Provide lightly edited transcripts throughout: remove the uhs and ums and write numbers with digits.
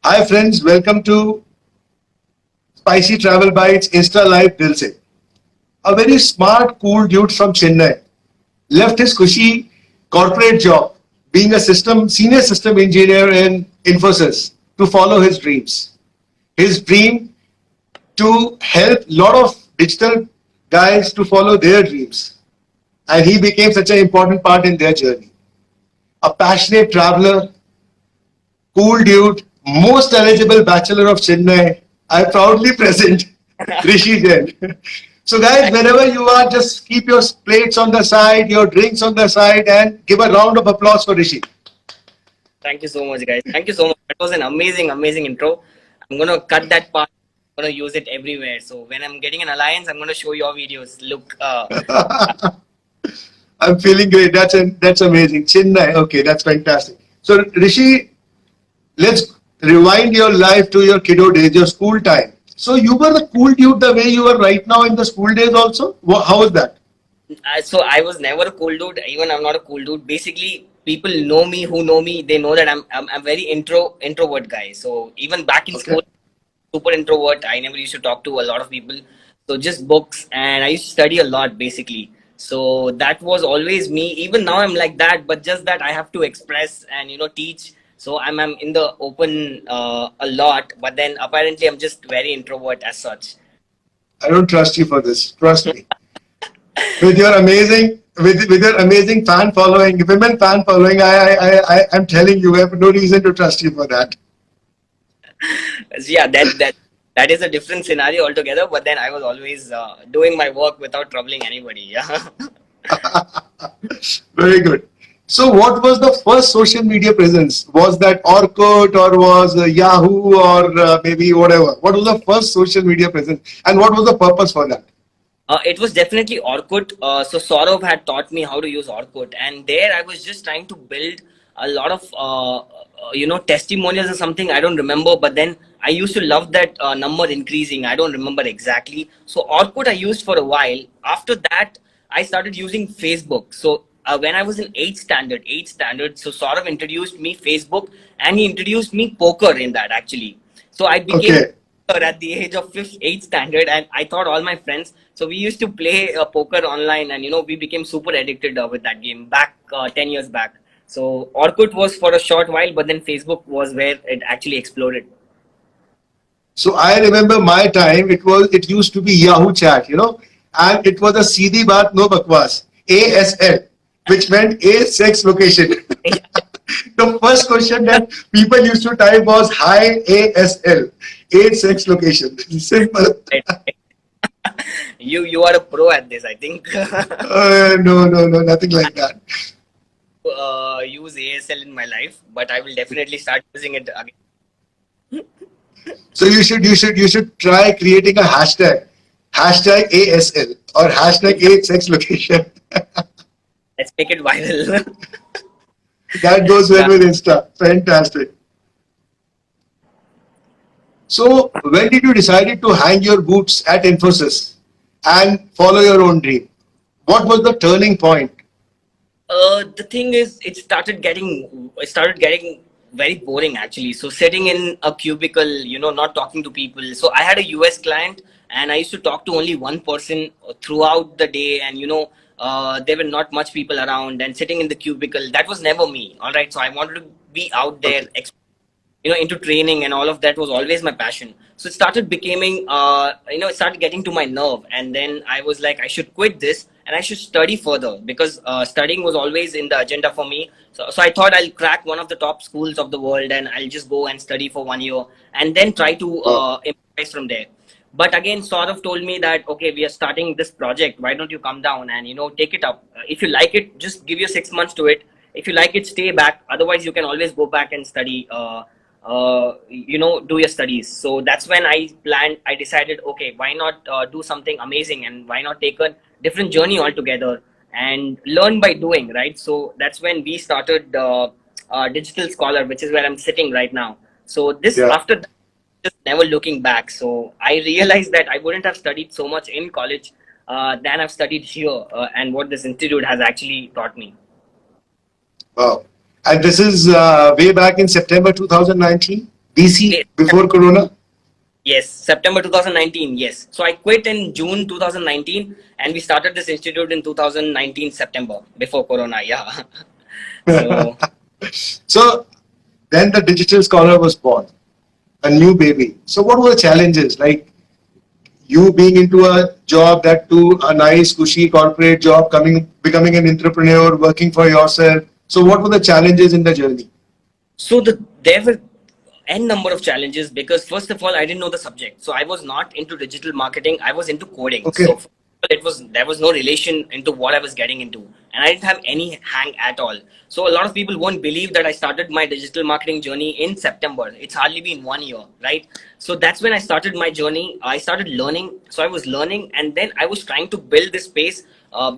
Hi friends, welcome to Spicy Travel Bytes Insta Live Dil Se. A very smart, cool dude from Chennai left his cushy corporate job, being a senior system engineer in Infosys, to follow his dreams. His dream to help a lot of digital guys to follow their dreams, and he became such an important part in their journey. A passionate traveler, cool dude, most eligible bachelor of Chennai. I proudly present Rishi Jain. So guys, wherever you are, just keep your plates on the side, your drinks on the side, and give a round of applause for Rishi. Thank you so much, guys. Thank you so much. That was an amazing intro. I'm gonna cut that part. I'm gonna use it everywhere. So when I'm getting an alliance, I'm gonna show your videos. Look, I'm feeling great. That's amazing. Chennai. Okay, that's fantastic. So Rishi, let's rewind your life to your kiddo days, your school time. So you were the cool dude the way you are right now in the school days also? How was that? so I was never a cool dude. Even I'm not a cool dude. Basically, people know me who know me. They know that I'm very introvert guy. So even back in Okay. school, super introvert. I never used to talk to a lot of people. So just books, and I used to study a lot basically. So that was always me. Even now I'm like that, but just that I have to express and teach. So I'm in the open a lot, but then apparently I'm just very introvert as such. I don't trust you for this. Trust me. With your amazing fan following, women fan following, I'm telling you, I have no reason to trust you for that. So yeah, that is a different scenario altogether. But then I was always doing my work without troubling anybody. Yeah. Very good. So, what was the first social media presence? Was that Orkut or was Yahoo or maybe whatever? What was the first social media presence, and what was the purpose for that? It was definitely Orkut. So Saurabh had taught me how to use Orkut, and there I was just trying to build a lot of testimonials or something. I don't remember, but then I used to love that number increasing. I don't remember exactly. So Orkut I used for a while. After that, I started using Facebook. So when I was in eighth standard, so Saurabh introduced me Facebook, and he introduced me poker in that actually. So I became Okay. at the age of fifth, eighth standard, and I thought all my friends. So we used to play poker online, and we became super addicted with that game back 10 years back. So Orkut was for a short while, but then Facebook was where it actually exploded. So I remember my time. It used to be Yahoo Chat, and it was a Seedhi Baat No Bakwas, ASL, which meant a sex location. The first question that people used to type was hi ASL, age sex location. Simple. You are a pro at this, I think. No, no, no, nothing like that. Use ASL in my life, but I will definitely start using it again. So you should try creating a hashtag ASL or hashtag age sex location. Let's make it viral. That goes well Yeah. with Insta. Fantastic. So when did you decide to hang your boots at Infosys and follow your own dream? What was the turning point? The thing is, it started getting very boring actually. So sitting in a cubicle, not talking to people. So I had a US client, and I used to talk to only one person throughout the day, and there were not much people around, and sitting in the cubicle, that was never me. All right, so I wanted to be out there, Okay. into training, and all of that was always my passion. So it started becoming it started getting to my nerve, and then I was like, I should quit this and I should study further, because studying was always in the agenda for me. So I thought I'll crack one of the top schools of the world, and I'll just go and study for 1 year, and then try to Wow. improvise from there. But again, sort of told me that, okay, we are starting this project, why don't you come down and take it up. If you like it, just give you 6 months to it. If you like it, stay back. Otherwise, you can always go back and study, do your studies. So that's when I decided, okay, why not do something amazing, and why not take a different journey altogether and learn by doing, right? So that's when we started Digital Scholar, which is where I'm sitting right now. So this, Yeah. after that, just never looking back. So I realized that I wouldn't have studied so much in college than I've studied here, and what this institute has actually taught me. Wow. And this is way back in September 2019, DC before Corona? Yes, September 2019. Yes. So I quit in June 2019 and we started this institute in 2019 September before Corona. Yeah. So So then the digital scholar was born, a new baby. So what were the challenges? Like you being into a job, that too a nice, cushy corporate job, becoming an entrepreneur, working for yourself. So what were the challenges in the journey? there were n number of challenges because first of all I didn't know the subject, so I was not into digital marketing. I was into coding. So Okay. there was no relation into what I was getting into, and I didn't have any hang at all. So a lot of people won't believe that I started my digital marketing journey in September. It's hardly been 1 year, right? So that's when I started my journey. I started learning. So I was learning, and then I was trying to build this space.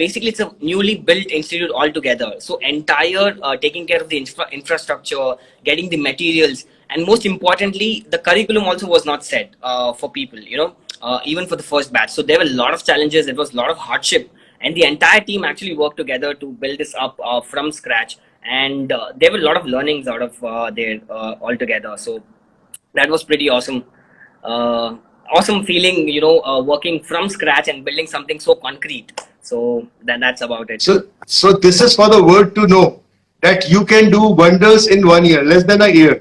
Basically, it's a newly built institute altogether. So entire taking care of the infrastructure, getting the materials, and most importantly, the curriculum also was not set for people. Even for the first batch. So there were a lot of challenges. It was a lot of hardship, and the entire team actually worked together to build this up from scratch. And there were a lot of learnings out of there altogether. So that was pretty awesome. uh, Awesome feeling, working from scratch and building something so concrete. So that's about it. So this is for the world to know that you can do wonders in 1 year, less than a year.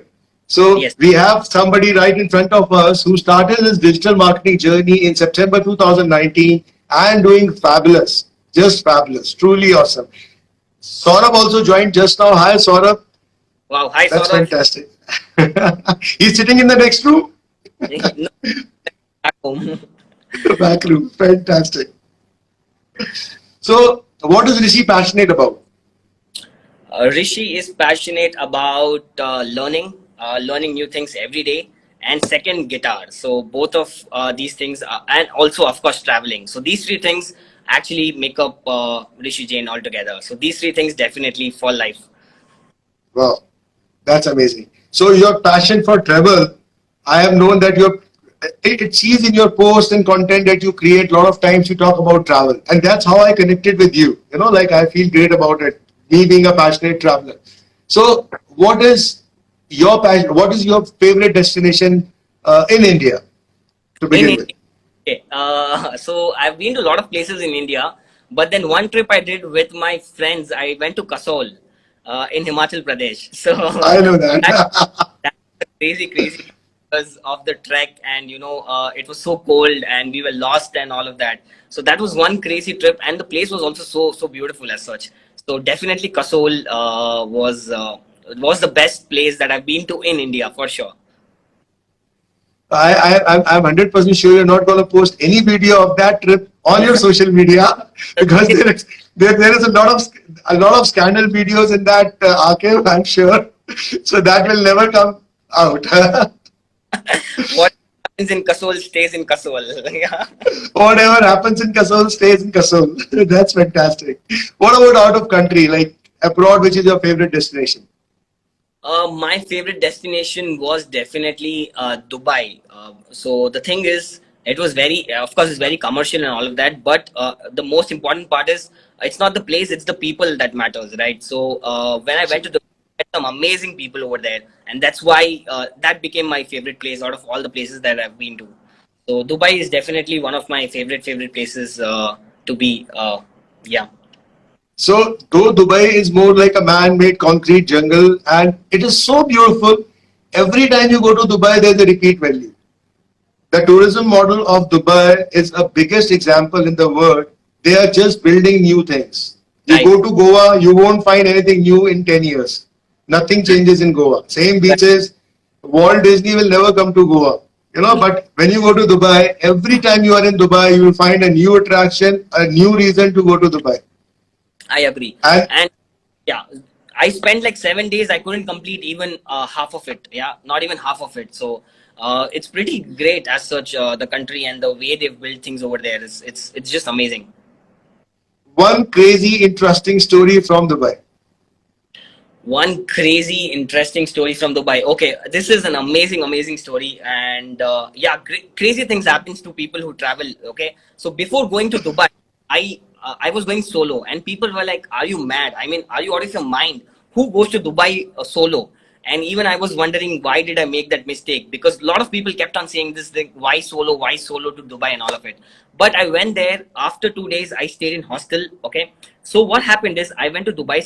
So Yes. we have somebody right in front of us who started his digital marketing journey in September 2019 and doing fabulous, just fabulous, truly awesome. Saurabh also joined just now. Hi, Saurabh. Wow. Hi, That's Saurabh. fantastic. He's sitting in the next room, No, back home. back room. Fantastic. So, what is Rishi passionate about? Rishi is passionate about learning new things every day, and second, guitar. So both of these things, and also of course traveling. So these three things actually make up Rishi Jain altogether. So these three things definitely for life. Wow, that's amazing. So your passion for travel, I have known that it sees in your post and content that you create. A lot of times you talk about travel, and that's how I connected with you. Like I feel great about it. Me being a passionate traveler. So, what is your passion? What is your favorite destination in India to In begin with? India, okay. So I've been to a lot of places in India, but then one trip I did with my friends, I went to Kasol in Himachal Pradesh. So I know that that. that's crazy, crazy because of the trek, and it was so cold and we were lost and all of that. So that was one crazy trip, and the place was also so beautiful as such. So definitely Kasol was the best place that I've been to in India for sure. I'm 100% sure you're not going to post any video of that trip on your social media because there is a lot of scandal videos in that archive, I'm sure. So that will never come out. What happens in Kasol stays in Kasol. Yeah. Whatever happens in Kasol stays in Kasol. That's fantastic. What about out of country, like abroad, which is your favorite destination? My favorite destination was definitely Dubai. So the thing is, it was of course, it's very commercial and all of that. But the most important part is it's not the place; it's the people that matters, right? So when I went to Dubai, I met some amazing people over there, and that's why that became my favorite place out of all the places that I've been to. So Dubai is definitely one of my favorite places to be. Yeah, So, though Dubai is more like a man-made concrete jungle and it is so beautiful, every time you go to Dubai, there's a repeat value. The tourism model of Dubai is a biggest example in the world. They are just building new things. You right. go to Goa, you won't find anything new in 10 years. Nothing changes in Goa. Same beaches. Walt Disney will never come to Goa. But when you go to Dubai, every time you are in Dubai, you will find a new attraction, a new reason to go to Dubai. I agree. And And yeah, I spent like 7 days. I couldn't complete even half of it. Yeah, not even half of it. So it's pretty great as such. The country and the way they've built things over there is it's just amazing. one crazy, interesting story from Dubai. One crazy, interesting story from Dubai. Okay, this is an amazing story, and yeah, crazy things happens to people who travel. Okay, so before going to Dubai, I was going solo, and people were like, "Are you mad? I mean, are you out of your mind? Who goes to Dubai solo?" And even I was wondering, why did I make that mistake? Because a lot of people kept on saying this thing, why solo to Dubai and all of it. But I went there after 2 days. I stayed in hostel. Okay. So what happened is I went to Dubai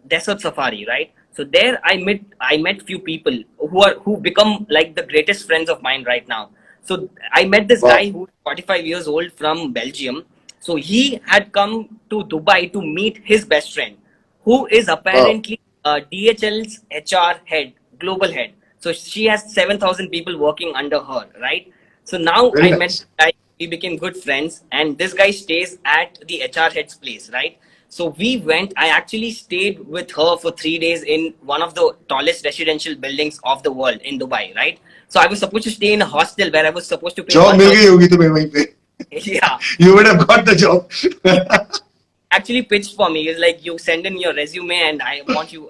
desert safari, right? So there I met few people who become like the greatest friends of mine right now. So I met this Wow. guy who's 45 years old from Belgium. So he had come to Dubai to meet his best friend, who is Wow. apparently DHL's HR head, global head. So she has 7,000 people working under her, right? So now Very I met nice. this guy, we became good friends, and this guy stays at the HR head's place, right? So we went, I actually stayed with her for 3 days in one of the tallest residential buildings of the world in Dubai, right? So I was supposed to stay in a hostel where I was supposed to pay Job मिल 1,000. गई होगी तुम्हें वहीं पे. Yeah, You would have got the job. actually pitched for me. It's like, you send in your resume and I want you,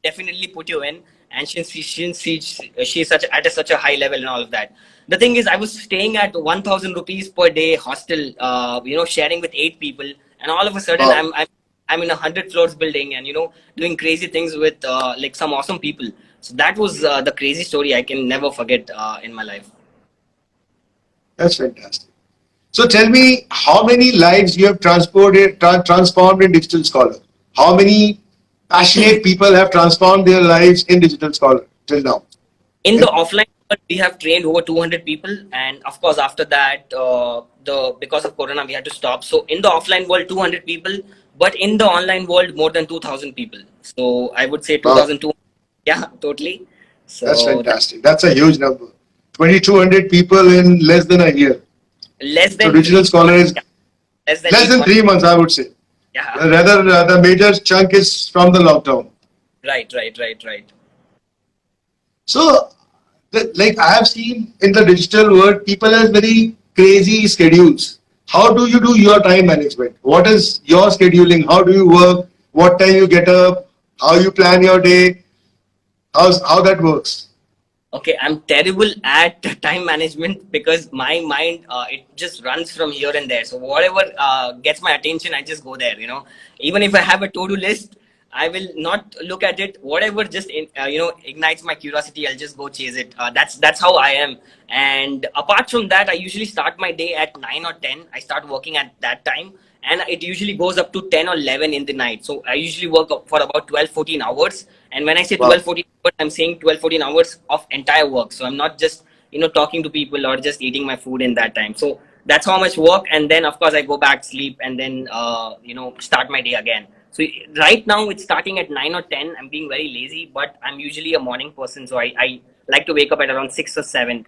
definitely put you in. And she's such at such a high level and all of that. The thing is, I was staying at 1,000 rupees per day hostel, sharing with 8 people, and all of a sudden Wow. I'm in a 100 floors building, and doing crazy things with like some awesome people. So that was the crazy story I can never forget in my life. That's fantastic. So tell me, how many lives you have transformed in Digital Scholar? How many passionate people have transformed their lives in Digital Scholar till now? In the offline world, we have trained over 200 people, and of course after that, the because of corona we had to stop. So in the offline world, 200 people, but in the online world, more than 2,000 people. So I would say Wow, 2,200. Yeah, totally. that's So fantastic. That's a huge number. 2,200 people in less than a year. less So than Digital three Scholar months, is yeah, less than less eight than months. 3 months, I would say. Yeah, Rather, the major chunk is from the lockdown. right. So, like I have seen in the digital world, people have very crazy schedules. How do you do your time management? What is your scheduling? How do you work? What time you get up? How you plan your day? How that works? Okay, I'm terrible at time management because my mind, it just runs from here and there. So whatever gets my attention, I just go there. Even if I have a to-do list, I will not look at it. Whatever just ignites my curiosity, I'll just go chase it. That's how I am. And apart from that, I usually start my day at 9 or 10. I start working at that time, and it usually goes up to 10 or 11 in the night. So I usually work up for about 12-14 hours. And when I say Wow. 12-14 hours, I'm saying 12-14 hours of entire work. So I'm not just talking to people or just eating my food in that time. So that's how much work. And then of course I go back, sleep, and then start my day again. So right now it's starting at 9 or 10. I'm being very lazy, but I'm usually a morning person, so I like to wake up at around 6 or 7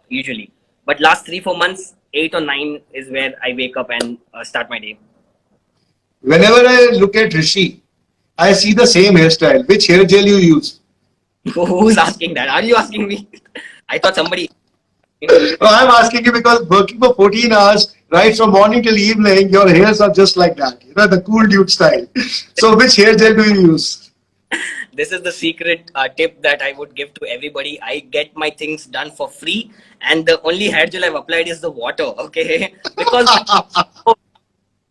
usually. But last 3-4 months, 8 or 9 is where I wake up and start my day. Whenever I look at Rishi, I see the same hairstyle. Which hair gel you use? Who's asking that? Are you asking me? I thought somebody. No, I'm asking you because working for 14 hours, right from morning till evening, your hairs are just like that. The cool dude style. So, which hair gel do you use? This is the secret tip that I would give to everybody. I get my things done for free, and the only hair gel I've applied is the water. Okay, because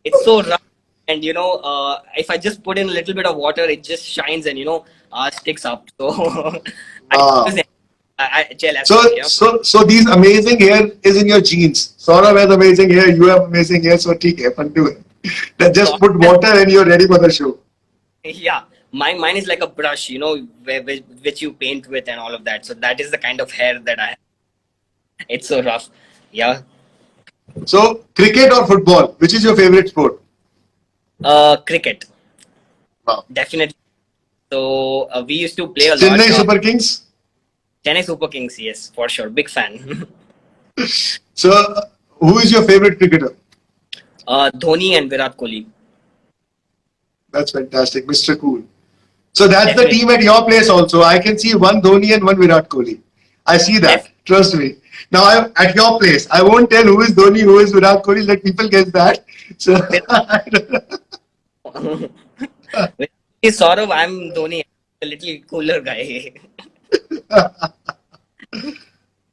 it's so rough, and if I just put in a little bit of water, it just shines and sticks up. So I don't use Wow. gel as So, such. so these amazing hair is in your genes. Saurabh has amazing hair. You have amazing hair. So, ठीक है, अपन do it. Then So just put water and you're ready for the show. yeah, mine is like a brush, which you paint with and all of that. So that is the kind of hair that I have. It's so rough. Yeah. So, cricket or football? Which is your favorite sport? Cricket, Wow. definitely. So we used to play a lot. Chennai Super Kings. Chennai Super Kings, yes, for sure. Big fan. So, who is your favorite cricketer? Dhoni and Virat Kohli. That's fantastic, Mr. Cool. So that's the Definitely. team at your place also. I can see one Dhoni and one Virat Kohli. I see that. Def- Trust me. Now I'm at your place. I won't tell who is Dhoni, who is Virat Kohli. Let people guess that. So Saurabh, I'm Dhoni, a little cooler guy.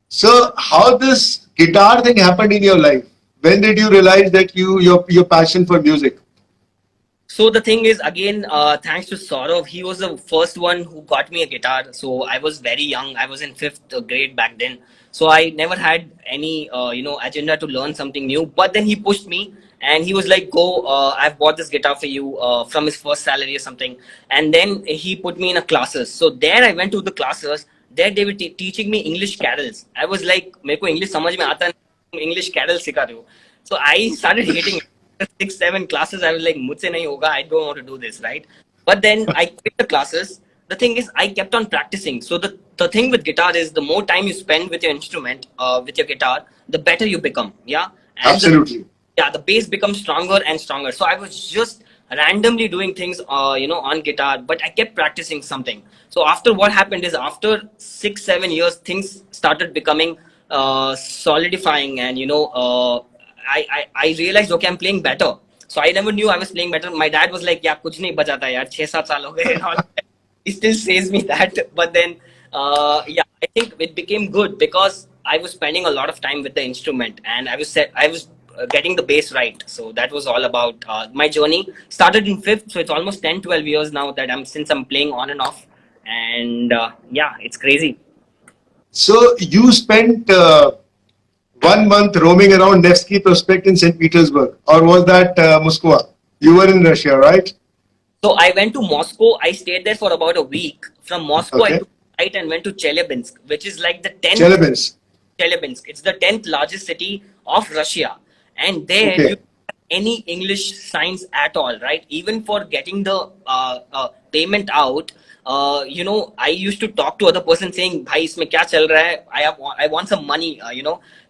so how this guitar thing happened in your life? When did you realize that your passion for music? So the thing is, again, thanks to Saurabh, he was the first one who got me a guitar. So I was very young. I was in fifth grade back then. So I never had any, agenda to learn something new. But then he pushed me, and he was like, "Go! I've bought this guitar for you from his first salary or something." And then he put me in a classes. So there I went to the classes. There they were teaching me English carols. I was like, "मेरे को English समझ में आता नहीं, English carols सिखा रहे हो." So I started hating it. 6, 7 classes, I was like, "Mujhse nahi hoga. I don't want to do this, right?" But then I quit the classes. The thing is, I kept on practicing. So the thing with guitar is, the more time you spend with your instrument, with your guitar, the better you become. Yeah, and Absolutely. the bass becomes stronger and stronger. So I was just randomly doing things, on guitar, but I kept practicing something. So after, what happened is, after 6, 7 years, things started becoming solidifying, and I realized, okay, I'm playing better. So I never knew I was playing better. My dad was like, "Yeah, kuch nahi bajata yaar, 6, 7 saal ho gaye." And all that. He still says me that, but then, yeah, I think it became good because I was spending a lot of time with the instrument, and I was getting the bass right. So that was all about my journey. Started in fifth, so it's almost 10, 12 years now that I'm playing on and off, and yeah, it's crazy. So you spent 1 month roaming around Nevsky Prospect in St. Petersburg, or was that Moscow? You were in Russia, right? So I went to Moscow. I stayed there for about a week. From Moscow, I Okay. took a flight and went to Chelyabinsk, which is like the 10th. Chelyabinsk. Chelyabinsk. It's the 10th largest city of Russia, and there you Okay. don't have any English signs at all, right? Even for getting the payment out, I used to talk to other person saying, "Bhai, isme kya chal raha hai? I want some money,"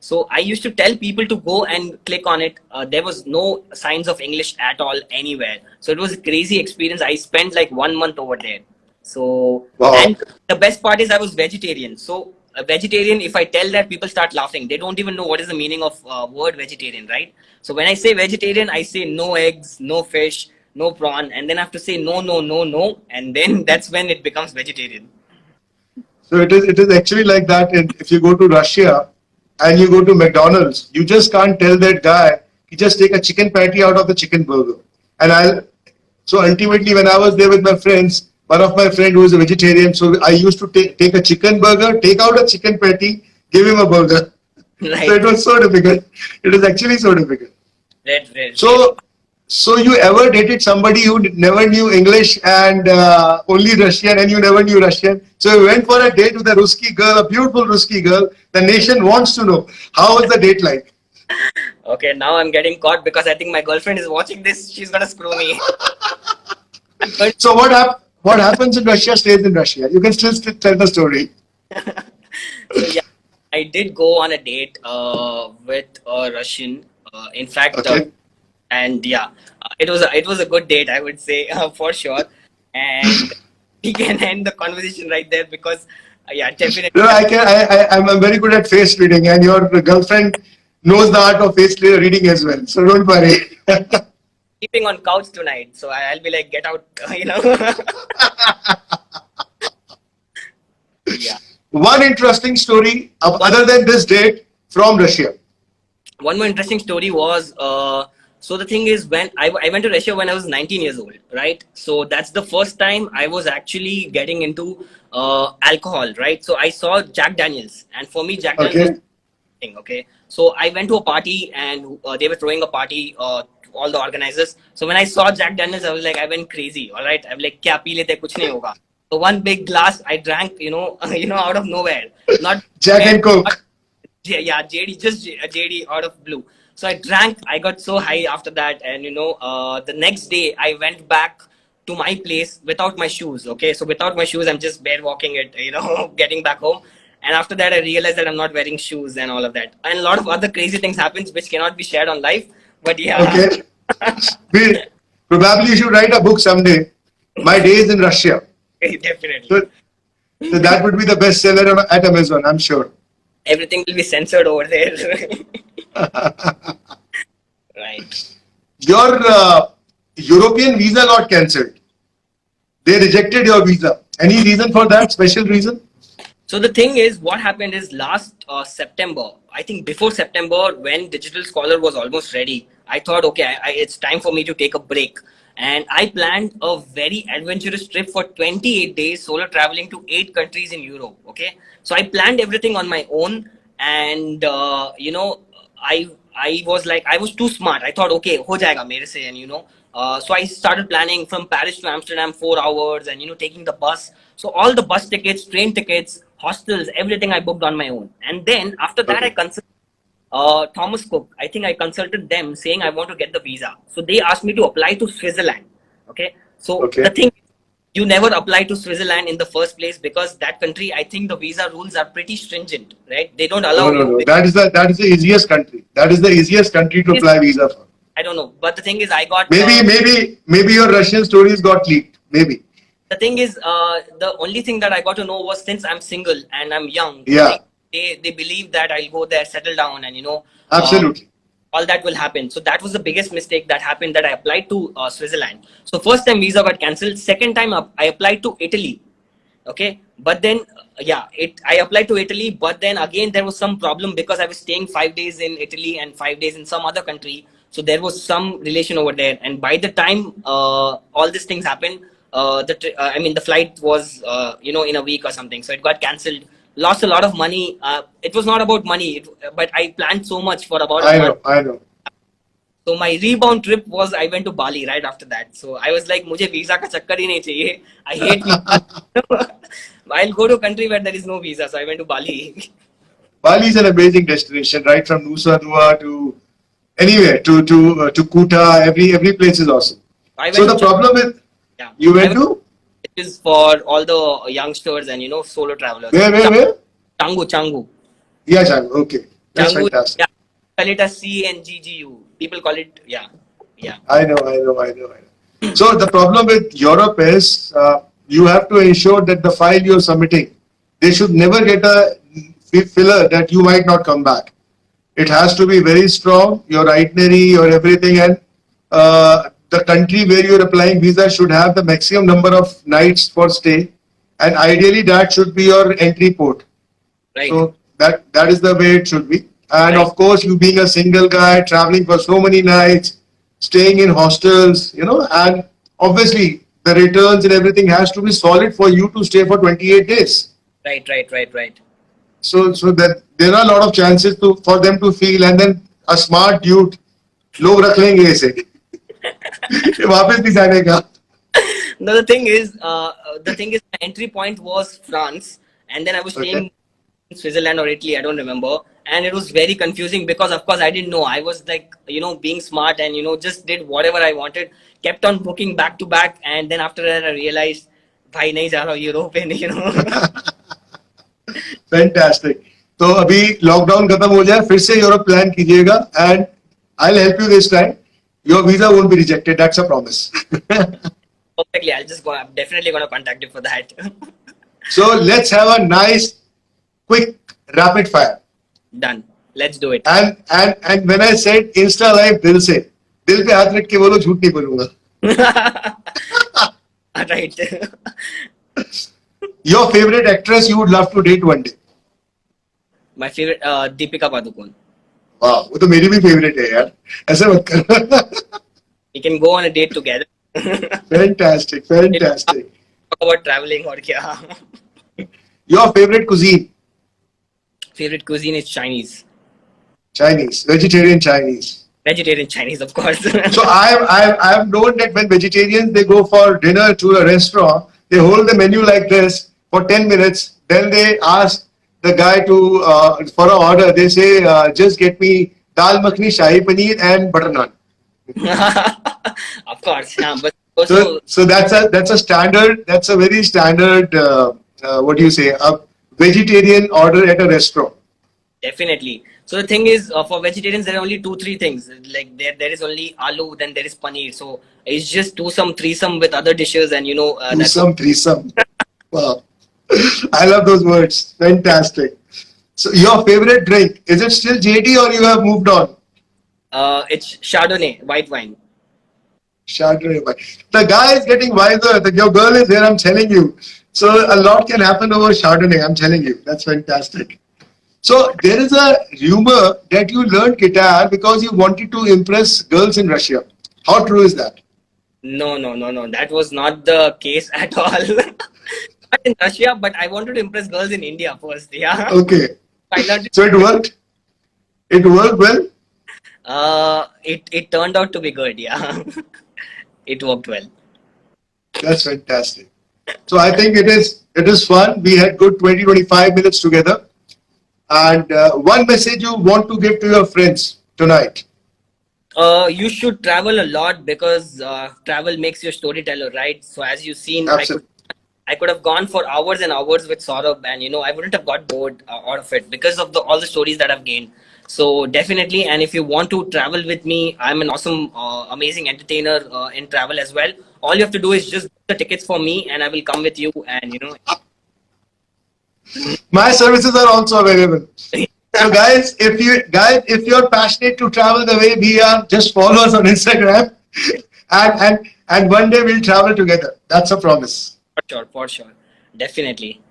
So I used to tell people to go and click on it. There was no signs of English at all anywhere. So it was a crazy experience. I spent like 1 month over there. So, Wow. and the best part is, I was vegetarian. So a vegetarian, if I tell that, people start laughing. They don't even know what is the meaning of word vegetarian, right? So when I say vegetarian, I say no eggs, no fish, no prawn, and then I have to say no, no, no, no, and then that's when it becomes vegetarian. So it is actually like that. If you go to Russia and you go to McDonald's, you just can't tell that guy, you just take a chicken patty out of the chicken burger. And so ultimately, when I was there with my friends, one of my friend who is a vegetarian, so I used to take a chicken burger, take out a chicken patty, give him a burger. So it Right, was so difficult. It was actually so difficult. really. So, so you ever dated somebody who never knew English and only Russian, and you never knew Russian? So you went for a date with a Ruski girl, a beautiful Ruski girl. The nation wants to know, how was the date like? Okay, now I'm getting caught because I think my girlfriend is watching this. She's gonna screw me. But So what happens in Russia stays in Russia. You can still tell the story. so yeah, I did go on a date with a Russian. In fact, Okay. and yeah, it was a good date, I would say, for sure. And we can end the conversation right there because yeah, definitely No, I'm very good at face reading, and your girlfriend knows the art of face reading as well. So don't worry. sleeping on couch tonight. So I'll be like, get out, Yeah. One interesting story One other than this date from Russia. one more interesting story was, so the thing is, when I went to Russia when I was 19 years old, right? So that's the first time I was actually getting into alcohol, right? So I saw Jack Daniels, and for me, Jack Daniels was Okay. thing. Okay, so I went to a party, and they were throwing a party, all the organizers. So when I saw Jack Daniels, I was like, I went crazy. All right, I'm like, kya pee lete, kuch nahi hoga. So one big glass I drank, out of nowhere, not Jack and Coke. yeah, JD, just JD out of blue. So I drank. I got so high after that, and the next day I went back to my place without my shoes. Okay, so without my shoes, I'm just bare walking it. Getting back home, and after that, I realized that I'm not wearing shoes and all of that, and a lot of other crazy things happens which cannot be shared on live. But yeah, Okay. We, probably you should write a book someday. My days in Russia. definitely, So, so that would be the bestseller at Amazon, I'm sure. everything will be censored over there. Right. Your European visa got cancelled. They rejected your visa. Any reason for that? Special reason? So the thing is, what happened is last September, I think before September, when Digital Scholar was almost ready, I thought, okay, it's time for me to take a break. and I planned a very adventurous trip for 28 days, solo traveling to 8 countries in Europe. Okay, so I planned everything on my own, and I was like, I was too smart. I thought, okay, ho jayega mere se, and so I started planning from Paris to Amsterdam, 4 hours, and taking the bus. So all the bus tickets, train tickets, hostels, everything I booked on my own. And then after that, I Okay. consulted Thomas Cook. I think I consulted them saying I want to get the visa. So they asked me to apply to Switzerland. Okay. So the Okay. thing, you never apply to Switzerland in the first place because that country, I think the visa rules are pretty stringent, right? They don't No, allow no, you. no. That is the easiest country. That is the easiest country to apply visa for. I don't know. But the thing is, I got Maybe your Russian stories got leaked. Maybe. the thing is, the only thing that I got to know was since I'm single and I'm young, I Yeah. think they believe that I'll go there, settle down, and Absolutely. all that will happen. So that was the biggest mistake that happened, that I applied to Switzerland. So first time visa got cancelled. Second time I applied to Italy. Okay, but then I applied to Italy, but then again there was some problem because I was staying 5 days in Italy and 5 days in some other country. So there was some relation over there, and by the time all these things happened, the flight was in a week or something, so it got cancelled. Lost a lot of money. It was not about money, but I planned so much for about a I month. know. I know. So my rebound trip was I went to Bali right after that. So I was like, मुझे visa का चक्कर ही नहीं चाहिए. I hate visa. I'll go to a country where there is no visa. So I went to Bali. Bali is an amazing destination, right from Nusa Dua to anywhere to Kuta. Every place is awesome. I went So to the problem with yeah. you I went went to It is for all the youngsters and solo travelers. where? Changu. Yeah, Chang. Okay, that's Changu. fantastic. Yeah. Call it as CNGGU. People call it yeah. I know. So the problem with Europe is you have to ensure that the file you're submitting, they should never get a filler that you might not come back. It has to be very strong, your itinerary, your everything, and the country where you're applying visa should have the maximum number of nights for stay, and ideally that should be your entry port. Right. So that is the way it should be. And Right. of course, you being a single guy traveling for so many nights, staying in hostels, and obviously the returns and everything has to be solid for you to stay for 28 days. Right. So that there are a lot of chances for them to feel, and then a smart dude, लोग रख लेंगे इसे वापस नहीं जाने का. No, the thing is, my entry point was France, and then I was staying Okay. in Switzerland or Italy. I don't remember, and it was very confusing because, of course, I didn't know. I was like, being smart and just did whatever I wanted. Kept on booking back to back, and then after that, I realized, भाई नहीं जा रहा हूँ Europe में. Fantastic. तो अभी lockdown खत्म हो जाए फिर से यूरोप प्लान कीजिएगा and I will help you this time. Your visa won't be rejected. That's a promise. Perfectly, I'm definitely gonna contact you for that. So let's have a nice quick rapid fire. Done. Let's do it. And when I said Insta Live दिल से, दिल पे हाथ रख के बोलो, झूठ नहीं बोलूंगा. Right. Your favorite actress you would love to date one day. My favorite, Deepika Padukone. वाह, वो तो मेरी भी फेवरेट है यार. ऐसे मत कर. We can go on a date together. Fantastic. Talk about traveling or kya. Your favorite cuisine? Favorite cuisine is Chinese. Chinese, vegetarian Chinese. Vegetarian Chinese, of course. So I have known that when vegetarians they go for dinner to a restaurant, they hold the menu like this for 10 minutes. Then they ask the guy to for an order. They say, just get me dal makhni, shahi paneer, and butter naan. Of course, yeah, but also So that's a standard. That's a very standard. What do you say? A vegetarian order at a restaurant. definitely. So the thing is, for vegetarians, there are only 2-3 things. Like there is only aloo, then there is paneer. So it's just twosome, threesome with other dishes, and that's Twosome, threesome. Wow. I love those words. Fantastic. So your favorite drink, is it still JD or you have moved on? it's Chardonnay, white wine. Chardonnay. The guy is getting wiser. Your girl is here, I'm telling you. So a lot can happen over Chardonnay, I'm telling you. That's fantastic. So there is a rumor that you learned guitar because you wanted to impress girls in Russia. How true is that? No, no, no, no. That was not the case at all. Not in Russia, but I wanted to impress girls in India first. Yeah. Okay. I learned So it worked. It worked well. it turned out to be good. Yeah. It worked well. That's fantastic. So I think it is fun. We had good 20-25 minutes together. And one message you want to give to your friends tonight. You should travel a lot because travel makes you a storyteller, right? So as you've seen, Absolutely. I could have gone for hours and hours with Saurabh, and I wouldn't have got bored out of it because of all the stories that I've gained. So definitely, and if you want to travel with me, I'm an awesome, amazing entertainer in travel as well. All you have to do is just book the tickets for me, and I will come with you. And My services are also available. So if you're passionate to travel the way we are, just follow us on Instagram, and one day we'll travel together. That's a promise. for sure, definitely.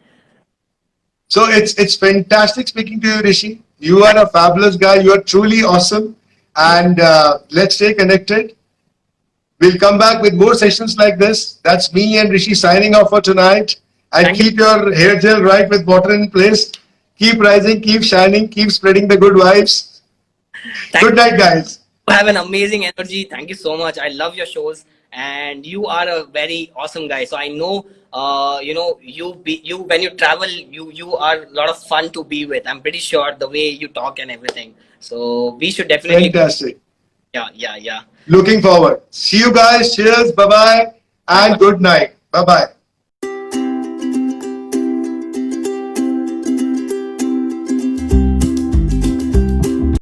So it's fantastic speaking to you, Rishi. You are a fabulous guy. You are truly awesome, and let's stay connected. We'll come back with more sessions like this. That's me and Rishi signing off for tonight. And Thank you. keep your hair gel right with water in place. Keep rising, keep shining, keep spreading the good vibes. Thank Good night, guys. you have an amazing energy. Thank you so much. I love your shows, and you are a very awesome guy. So I know, you when you travel, you are a lot of fun to be with. I'm pretty sure the way you talk and everything. So we should definitely, Fantastic. yeah, yeah, yeah. Looking forward. See you guys. Cheers. Bye bye. Bye And bye. good night. Bye bye.